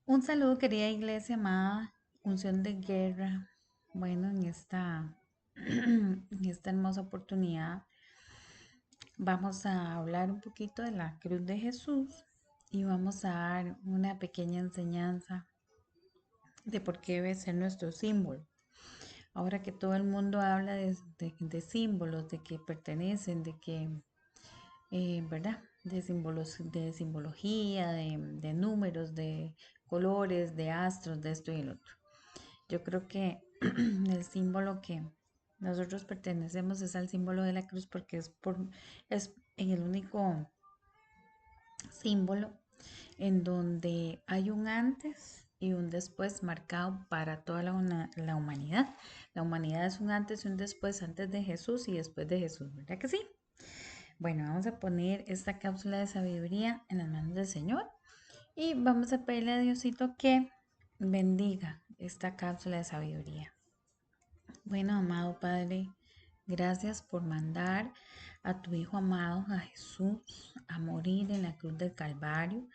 Un saludo, querida iglesia amada, unción de guerra. Bueno, en esta hermosa oportunidad vamos a hablar un poquito de la cruz de Jesús y vamos a dar una pequeña enseñanza de por qué debe ser nuestro símbolo. Ahora que todo el mundo habla de símbolos, de que pertenecen, de que, ¿verdad? De simbología, de números, de colores, de astros, de esto y el otro. Yo creo que el símbolo que nosotros pertenecemos es al símbolo de la cruz porque es en el único símbolo en donde hay un antes y un después marcado para toda la humanidad. La humanidad es un antes y un después, antes de Jesús y después de Jesús, ¿verdad que sí? Bueno, vamos a poner esta cápsula de sabiduría en las manos del Señor y vamos a pedirle a Diosito que bendiga esta cápsula de sabiduría. Bueno, amado Padre, gracias por mandar a tu Hijo amado, a Jesús, a morir en la cruz del Calvario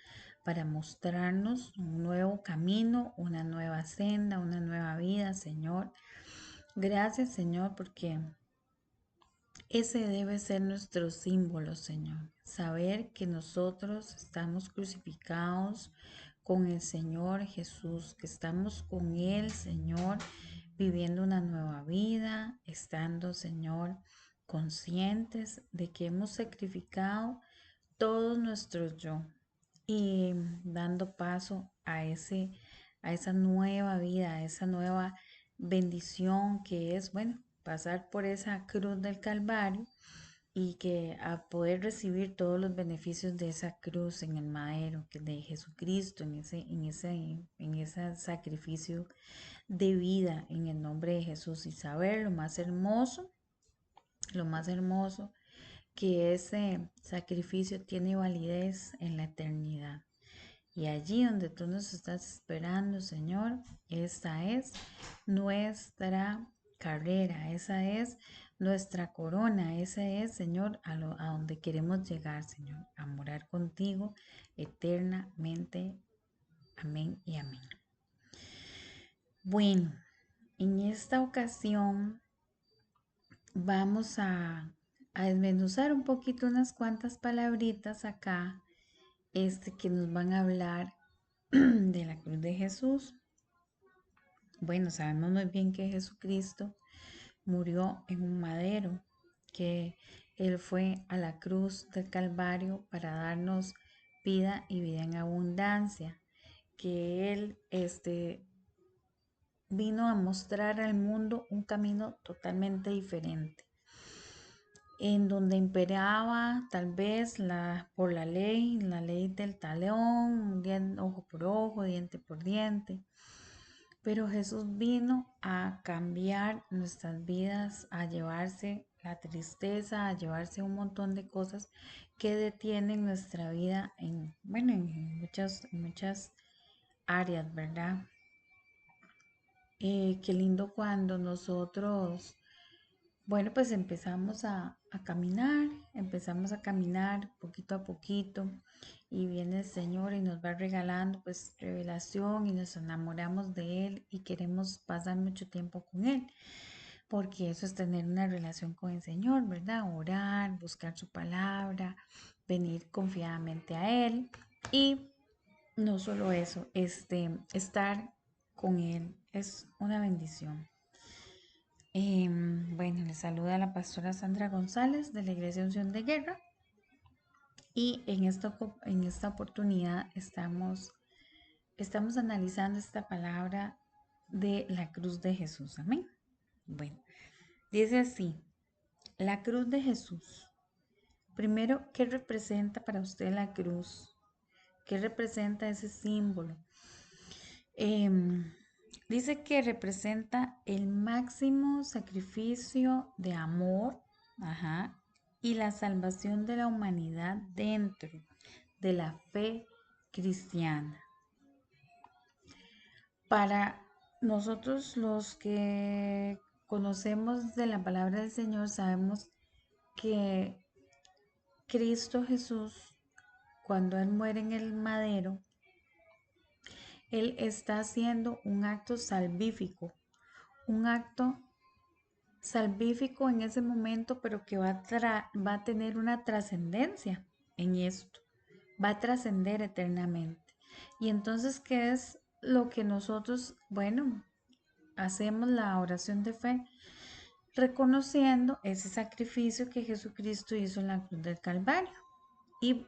para mostrarnos un nuevo camino, una nueva senda, una nueva vida, Señor. Gracias, Señor, porque ese debe ser nuestro símbolo, Señor. Saber que nosotros estamos crucificados con el Señor Jesús, que estamos con Él, Señor, viviendo una nueva vida, estando, Señor, conscientes de que hemos sacrificado todos nuestros yo y dando paso a esa nueva vida, a esa nueva bendición que es, bueno, pasar por esa cruz del Calvario y que a poder recibir todos los beneficios de esa cruz en el madero, que de Jesucristo, en ese sacrificio de vida en el nombre de Jesús y saber lo más hermoso que ese sacrificio tiene validez en la eternidad. Y allí donde tú nos estás esperando, Señor, esta es nuestra carrera, esa es nuestra corona, esa es, Señor, a donde queremos llegar, Señor, a morar contigo eternamente. Amén y amén. Bueno, en esta ocasión vamos a desmenuzar un poquito unas cuantas palabritas acá, que nos van a hablar de la cruz de Jesús. Bueno, sabemos muy bien que Jesucristo murió en un madero, que Él fue a la cruz del Calvario para darnos vida y vida en abundancia, que Él vino a mostrar al mundo un camino totalmente diferente, en donde imperaba tal vez por la ley del talión, ojo por ojo, diente por diente. Pero Jesús vino a cambiar nuestras vidas, a llevarse la tristeza, a llevarse un montón de cosas que detienen nuestra vida bueno, en muchas áreas, ¿verdad? Qué lindo cuando nosotros, bueno, pues empezamos a caminar poquito a poquito y viene el Señor y nos va regalando pues revelación y nos enamoramos de Él y queremos pasar mucho tiempo con Él, porque eso es tener una relación con el Señor, ¿verdad? Orar, buscar su palabra, venir confiadamente a Él y no solo eso, estar con Él es una bendición. Bueno, les saluda la pastora Sandra González de la Iglesia Unción de Guerra y en esta oportunidad estamos analizando esta palabra de la cruz de Jesús. Amén. Bueno, dice así, la cruz de Jesús. Primero, ¿qué representa para usted la cruz? ¿Qué representa ese símbolo? Em, Dice que representa el máximo sacrificio de amor, ajá, y la salvación de la humanidad dentro de la fe cristiana. Para nosotros los que conocemos de la palabra del Señor, sabemos que Cristo Jesús, cuando Él muere en el madero, Él está haciendo un acto salvífico, un acto salvífico en ese momento, pero que va a tener una trascendencia en esto, va a trascender eternamente. Y entonces, ¿qué es lo que nosotros, bueno, hacemos la oración de fe? Reconociendo ese sacrificio que Jesucristo hizo en la cruz del Calvario. Y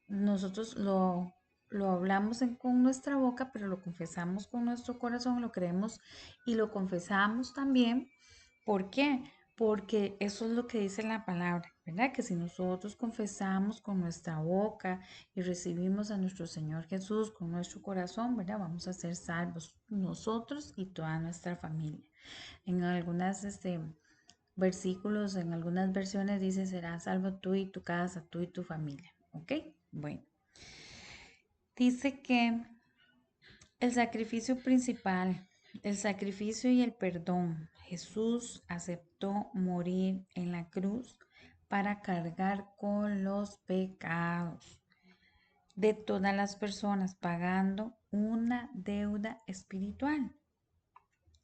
nosotros lo hablamos con nuestra boca, pero lo confesamos con nuestro corazón, lo creemos y lo confesamos también. ¿Por qué? Porque eso es lo que dice la palabra, ¿verdad? Que si nosotros confesamos con nuestra boca y recibimos a nuestro Señor Jesús con nuestro corazón, ¿verdad? Vamos a ser salvos nosotros y toda nuestra familia. En algunas versículos, en algunas versiones dice, serás salvo tú y tu casa, tú y tu familia, ¿ok? Bueno, dice que el sacrificio principal, el sacrificio y el perdón. Jesús aceptó morir en la cruz para cargar con los pecados de todas las personas, pagando una deuda espiritual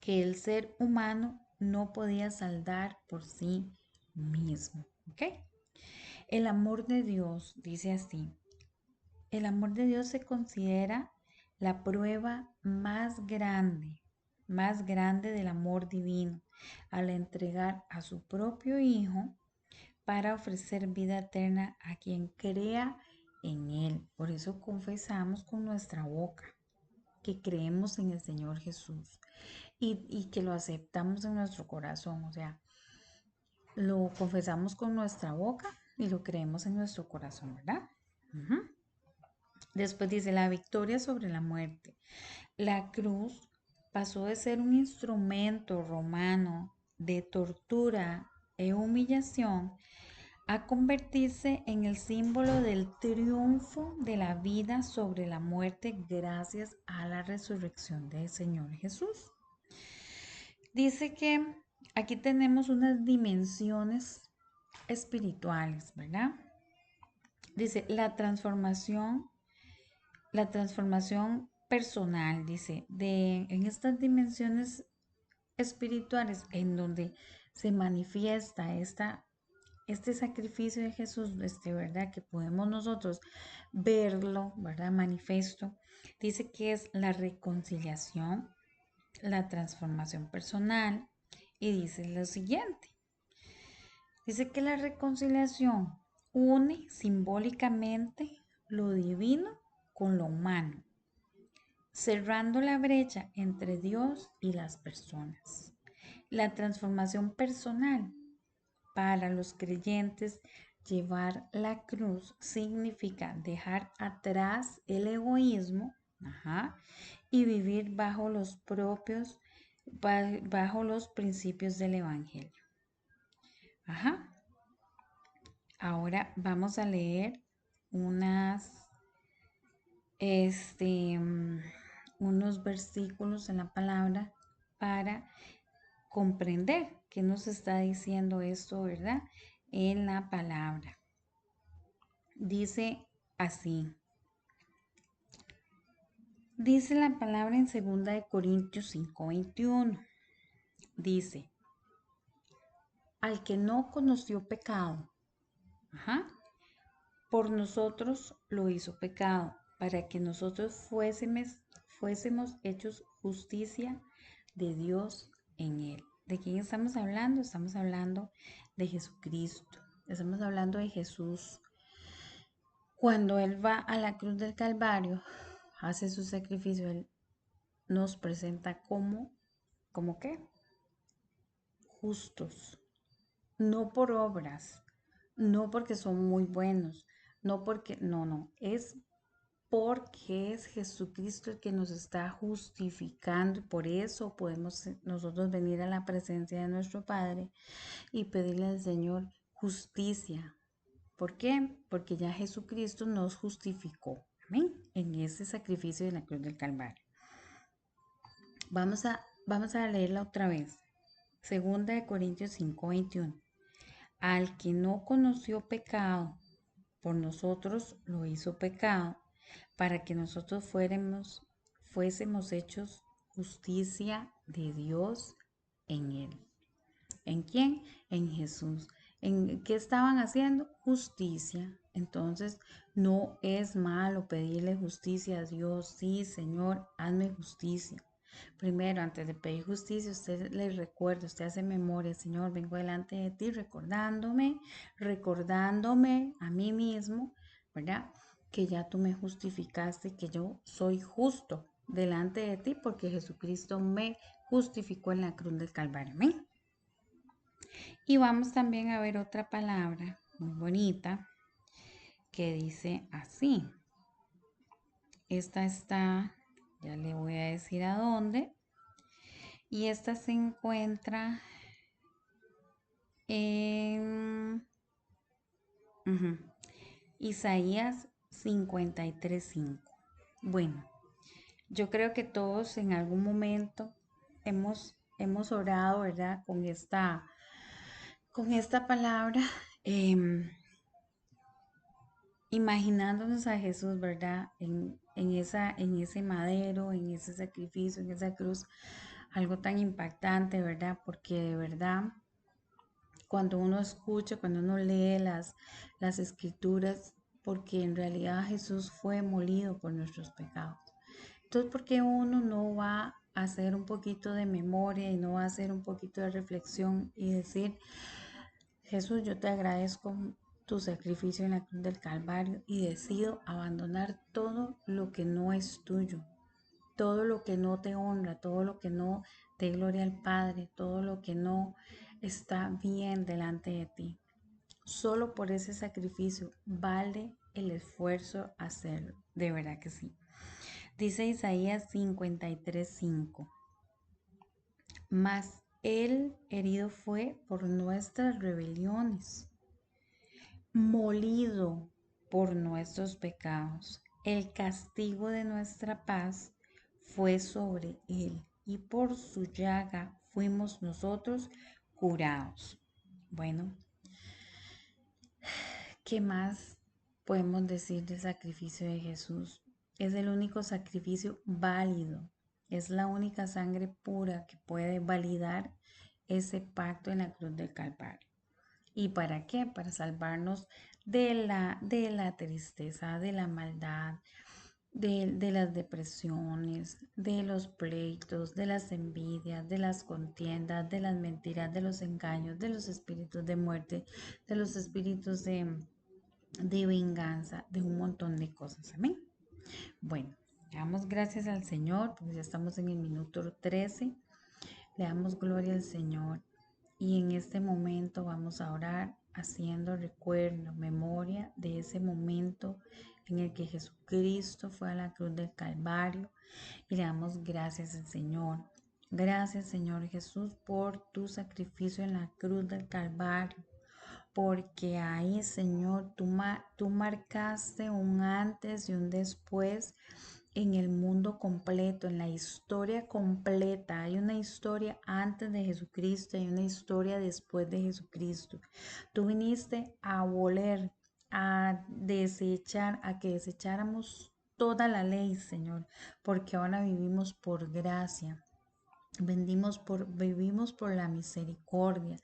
que el ser humano no podía saldar por sí mismo. ¿Ok? El amor de Dios, dice así, el amor de Dios se considera la prueba más grande del amor divino, al entregar a su propio Hijo para ofrecer vida eterna a quien crea en Él. Por eso confesamos con nuestra boca que creemos en el Señor Jesús y que lo aceptamos en nuestro corazón. O sea, lo confesamos con nuestra boca y lo creemos en nuestro corazón, ¿verdad? Ujú. Después dice la victoria sobre la muerte. La cruz pasó de ser un instrumento romano de tortura e humillación a convertirse en el símbolo del triunfo de la vida sobre la muerte gracias a la resurrección del Señor Jesús. Dice que aquí tenemos unas dimensiones espirituales, ¿verdad? Dice la transformación personal, dice, en estas dimensiones espirituales en donde se manifiesta este sacrificio de Jesús, ¿verdad? Que podemos nosotros verlo, ¿verdad? Manifiesto. Dice que es la reconciliación, la transformación personal y dice lo siguiente. Dice que la reconciliación une simbólicamente lo divino con lo humano, cerrando la brecha entre Dios y las personas. La transformación personal para los creyentes, llevar la cruz significa dejar atrás el egoísmo, y vivir bajo los principios del evangelio. Ahora vamos a leer este, unos versículos en la palabra para comprender qué nos está diciendo esto, ¿verdad? En la palabra. Dice así. Dice la palabra en 2 Corintios 5:21. Dice, al que no conoció pecado, por nosotros lo hizo pecado, para que nosotros fuésemos hechos justicia de Dios en él. ¿De quién estamos hablando? Estamos hablando de Jesucristo. Estamos hablando de Jesús. Cuando Él va a la cruz del Calvario, hace su sacrificio, Él nos presenta ¿como qué? Justos. No por obras, no porque son muy buenos, no, es porque es Jesucristo el que nos está justificando y por eso podemos nosotros venir a la presencia de nuestro Padre y pedirle al Señor justicia. ¿Por qué? Porque ya Jesucristo nos justificó. Amén. En ese sacrificio de la cruz del Calvario. Vamos a leerla otra vez. 2 Corintios 5:21. Al que no conoció pecado, por nosotros lo hizo pecado, para que nosotros fuésemos hechos justicia de Dios en Él. ¿En quién? En Jesús. ¿En qué estaban haciendo? Justicia. Entonces, no es malo pedirle justicia a Dios. Sí, Señor, hazme justicia. Primero, antes de pedir justicia, usted le recuerda, usted hace memoria, Señor, vengo delante de ti recordándome a mí mismo, ¿verdad? Que ya tú me justificaste, que yo soy justo delante de ti porque Jesucristo me justificó en la cruz del Calvario. Amén. Y vamos también a ver otra palabra muy bonita que dice así. Esta está, ya le voy a decir a dónde. Y esta se encuentra en Isaías 53:5. Bueno, yo creo que todos en algún momento hemos orado, ¿verdad? Con esta palabra, imaginándonos a Jesús, ¿verdad? En ese madero, en ese sacrificio, en esa cruz, algo tan impactante, ¿verdad? Porque de verdad, cuando uno escucha, cuando uno lee las escrituras, porque en realidad Jesús fue molido por nuestros pecados. Entonces, ¿por qué uno no va a hacer un poquito de memoria y no va a hacer un poquito de reflexión y decir, Jesús, yo te agradezco tu sacrificio en la cruz del Calvario y decido abandonar todo lo que no es tuyo, todo lo que no te honra, todo lo que no te gloria al Padre, todo lo que no está bien delante de ti. Solo por ese sacrificio vale el esfuerzo hacerlo, de verdad que sí. Dice Isaías 53:5. Mas él herido fue por nuestras rebeliones, molido por nuestros pecados. El castigo de nuestra paz fue sobre él, y por su llaga fuimos nosotros curados. Bueno, ¿qué más podemos decir del sacrificio de Jesús? Es el único sacrificio válido. Es la única sangre pura que puede validar ese pacto en la cruz del Calvario. ¿Y para qué? Para salvarnos de la tristeza, de la maldad, de las depresiones, de los pleitos, de las envidias, de las contiendas, de las mentiras, de los engaños, de los espíritus de muerte, de los espíritus de venganza, de un montón de cosas. Amén. Bueno, le damos gracias al Señor, porque ya estamos en el minuto 13. Le damos gloria al Señor. Y en este momento vamos a orar haciendo recuerdo, memoria de ese momento en el que Jesucristo fue a la cruz del Calvario. Y le damos gracias al Señor. Gracias, Señor Jesús, por tu sacrificio en la cruz del Calvario, porque ahí, Señor, tú marcaste un antes y un después en el mundo completo, en la historia completa. Hay una historia antes de Jesucristo y una historia después de Jesucristo. Tú viniste a abolir, a desechar, a que desecháramos toda la ley, Señor, porque ahora vivimos por gracia. Vivimos por la misericordia,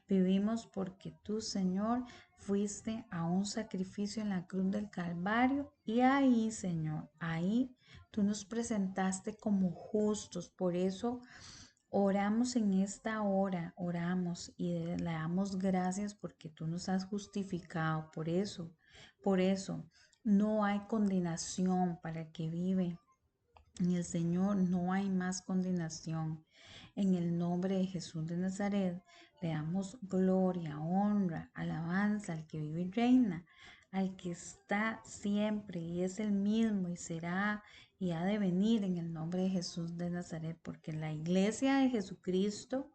vivimos porque tú, Señor, fuiste a un sacrificio en la cruz del Calvario y ahí, Señor, ahí tú nos presentaste como justos. Por eso oramos en esta hora, oramos y le damos gracias porque tú nos has justificado. Por eso no hay condenación para el que vive en el Señor, no hay más condenación. En el nombre de Jesús de Nazaret, le damos gloria, honra, alabanza al que vive y reina, al que está siempre y es el mismo y será y ha de venir en el nombre de Jesús de Nazaret, porque la iglesia de Jesucristo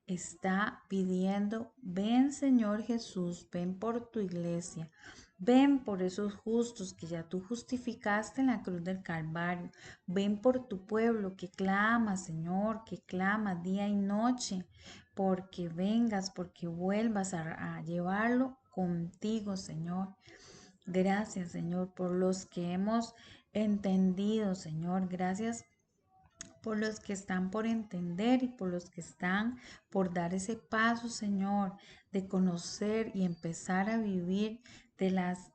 está pidiendo, ven Señor Jesús, ven por tu iglesia, ven por esos justos que ya tú justificaste en la cruz del Calvario, ven por tu pueblo que clama, Señor, que clama día y noche, porque vengas, porque vuelvas a llevarlo contigo, Señor. Gracias, Señor, por los que hemos entendido, Señor. Gracias por los que están por entender y por los que están por dar ese paso, Señor, de conocer y empezar a vivir de las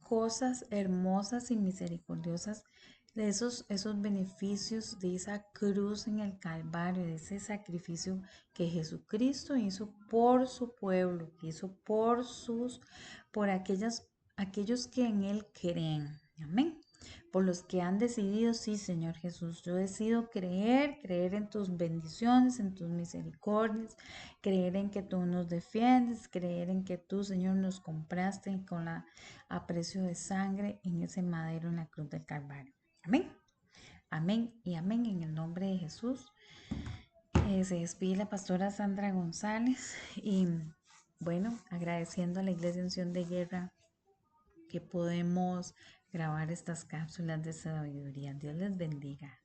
cosas hermosas y misericordiosas, de esos beneficios de esa cruz en el Calvario, de ese sacrificio que Jesucristo hizo por su pueblo, que hizo por aquellos que en Él creen. Amén. Por los que han decidido, sí, Señor Jesús, yo decido creer en tus bendiciones, en tus misericordias, creer en que tú nos defiendes, creer en que tú, Señor, nos compraste con a precio de sangre en ese madero en la cruz del Calvario. Amén. Amén y amén en el nombre de Jesús. Se despide la pastora Sandra González y bueno, agradeciendo a la Iglesia Unción de Guerra que podemos grabar estas cápsulas de sabiduría. Dios les bendiga.